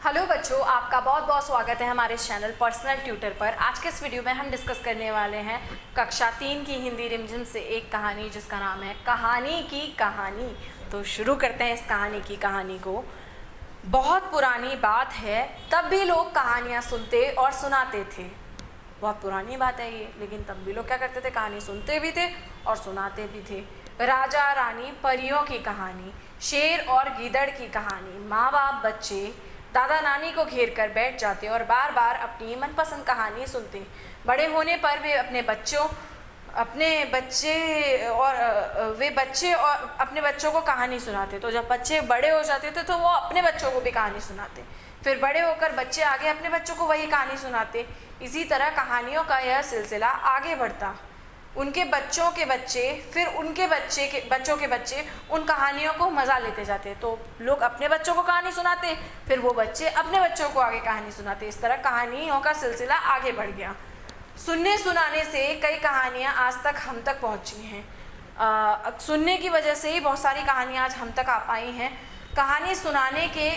Hello बच्चों, आपका बहुत बहुत स्वागत है हमारे चैनल पर्सनल ट्यूटर पर। आज के इस वीडियो में हम डिस्कस करने वाले हैं कक्षा 3 की हिंदी रिमझिम से एक कहानी जिसका नाम है कहानी की कहानी। तो शुरू करते हैं इस कहानी की कहानी को। बहुत पुरानी बात है, तब भी लोग कहानियाँ सुनते और सुनाते थे। बहुत पुरानी बात है ये, लेकिन तब भी लोग क्या करते थे, कहानी सुनते भी थे और सुनाते भी थे। राजा रानी, परियों की कहानी, शेर और गीदड़ की कहानी। माँ बाप बच्चे दादा नानी को घेर कर बैठ जाते और बार बार अपनी मनपसंद कहानी सुनते। बड़े होने पर वे अपने बच्चों को कहानी सुनाते। तो जब बच्चे बड़े हो जाते थे तो वो अपने बच्चों को भी कहानी सुनाते। फिर बड़े होकर बच्चे आगे अपने बच्चों को वही कहानी सुनाते। इसी तरह कहानियों का यह सिलसिला आगे बढ़ता। उनके बच्चों के बच्चे, फिर उनके बच्चों के बच्चे उन कहानियों को मज़ा लेते जाते। तो लोग अपने बच्चों को कहानी सुनाते, फिर वो बच्चे अपने बच्चों को आगे कहानी सुनाते। इस तरह कहानियों का सिलसिला आगे बढ़ गया। सुनने सुनाने से कई कहानियाँ आज तक हम तक पहुँची हैं। सुनने की वजह से ही बहुत सारी कहानियाँ आज हम तक आ पाई हैं। कहानी सुनाने के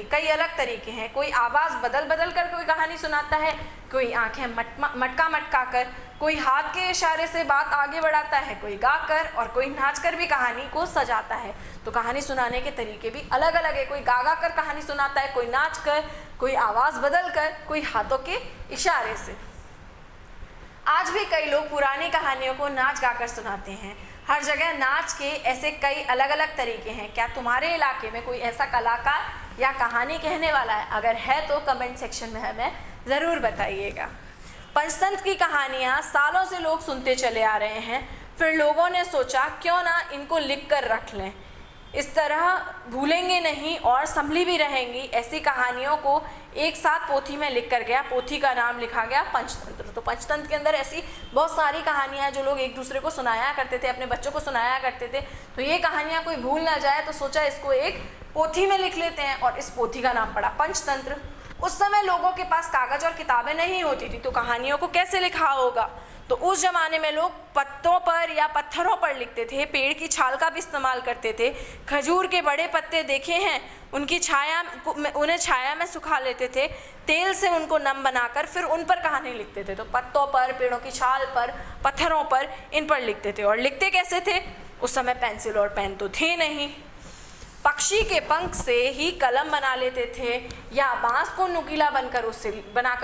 कई अलग तरीके हैं। कोई आवाज़ बदल बदल कर कोई कहानी सुनाता है, कोई आंखें मटका कर, कोई हाथ के इशारे से बात आगे बढ़ाता है, कोई गाकर और कोई नाचकर भी कहानी को सजाता है। तो कहानी सुनाने के तरीके भी अलग अलग है। कोई गा कर कहानी सुनाता है, कोई नाच कर, कोई आवाज़ बदल कर, कोई हाथों के इशारे से। आज भी कई लोग पुरानी कहानियों को नाच गाकर सुनाते हैं। हर जगह नाच के ऐसे कई अलग अलग तरीके हैं। क्या तुम्हारे इलाके में कोई ऐसा कलाकार या कहानी कहने वाला है? अगर है तो कमेंट सेक्शन में हमें ज़रूर बताइएगा। पंचतंत्र की कहानियाँ सालों से लोग सुनते चले आ रहे हैं। फिर लोगों ने सोचा क्यों ना इनको लिख कर रख लें। इस तरह भूलेंगे नहीं और संभली भी रहेंगी। ऐसी कहानियों को एक साथ पोथी में लिख कर गया। पोथी का नाम लिखा गया पंचतंत्र। तो पंचतंत्र के अंदर ऐसी बहुत सारी कहानियाँ हैं जो लोग एक दूसरे को सुनाया करते थे, अपने बच्चों को सुनाया करते थे। तो ये कहानियाँ कोई भूल ना जाए, तो सोचा इसको एक पोथी में लिख लेते हैं और इस पोथी का नाम पड़ा पंचतंत्र। उस समय लोगों के पास कागज़ और किताबें नहीं होती थी, तो कहानियों को कैसे लिखा होगा? तो उस ज़माने में लोग पत्तों पर या पत्थरों पर लिखते थे। पेड़ की छाल का भी इस्तेमाल करते थे। खजूर के बड़े पत्ते देखे हैं, उन्हें छाया में सुखा लेते थे। तेल से उनको नम बनाकर फिर उन पर कहानी लिखते थे। तो पत्तों पर, पेड़ों की छाल पर, पत्थरों पर, इन पर लिखते थे। और लिखते कैसे थे? उस समय पेंसिल और पेन तो थे नहीं। पक्षी के पंख से ही कलम बना लेते थे या बांस को नुकीला बनाकर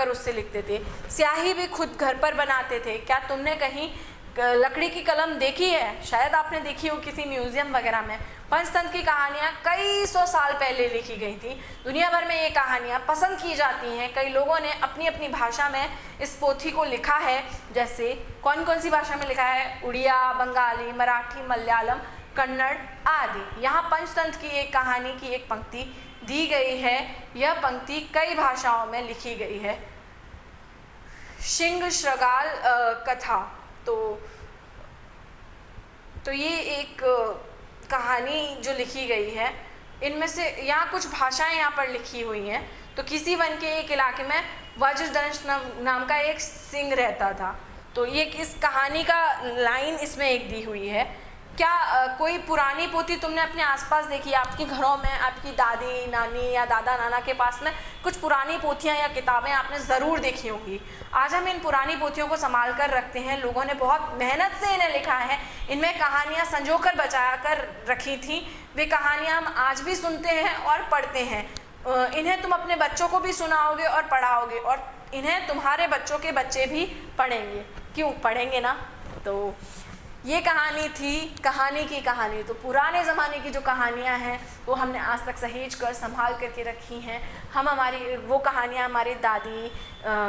उससे लिखते थे। स्याही भी खुद घर पर बनाते थे। क्या तुमने कहीं लकड़ी की कलम देखी है? शायद आपने देखी हो किसी म्यूजियम वगैरह में। पंचतंत्र की कहानियाँ कई सौ साल पहले लिखी गई थी। दुनिया भर में ये कहानियाँ पसंद की जाती हैं। कई लोगों ने अपनी अपनी भाषा में इस पोथी को लिखा है। जैसे कौन कौन सी भाषा में लिखा है? उड़िया, बंगाली, मराठी, मलयालम, कन्नड़ आदि। यहाँ पंचतंत्र की एक कहानी की एक पंक्ति दी गई है। यह पंक्ति कई भाषाओं में लिखी गई है। शिंग श्रगाल कथा। तो ये एक कहानी जो लिखी गई है, इनमें से यहाँ कुछ भाषाएं यहाँ पर लिखी हुई हैं। तो किसी वन के एक इलाके में वज्रदंश नाम का एक सिंह रहता था। तो ये इस कहानी का लाइन इसमें एक दी हुई है। क्या कोई पुरानी पोथी तुमने अपने आसपास देखी? आपके घरों में आपकी दादी नानी या दादा नाना के पास में कुछ पुरानी पोथियाँ या किताबें आपने ज़रूर देखी होंगी। आज हम इन पुरानी पोथियों को संभाल कर रखते हैं। लोगों ने बहुत मेहनत से इन्हें लिखा है। इनमें कहानियाँ संजो कर बचा कर रखी थी। वे कहानियाँ हम आज भी सुनते हैं और पढ़ते हैं। इन्हें तुम अपने बच्चों को भी सुनाओगे और पढ़ाओगे, और इन्हें तुम्हारे बच्चों के बच्चे भी पढ़ेंगे। क्यों पढ़ेंगे ना? तो ये कहानी थी कहानी की कहानी। तो पुराने ज़माने की जो कहानियाँ हैं वो हमने आज तक सहेज कर संभाल करके रखी हैं। हम वो कहानियाँ हमारी दादी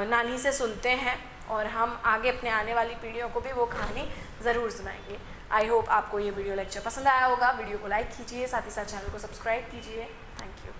नानी से सुनते हैं और हम आगे अपने आने वाली पीढ़ियों को भी वो कहानी ज़रूर सुनाएंगे। आई होप आपको ये वीडियो लेक्चर पसंद आया होगा। वीडियो को लाइक कीजिए, साथ ही साथ चैनल को सब्सक्राइब कीजिए। Thank you.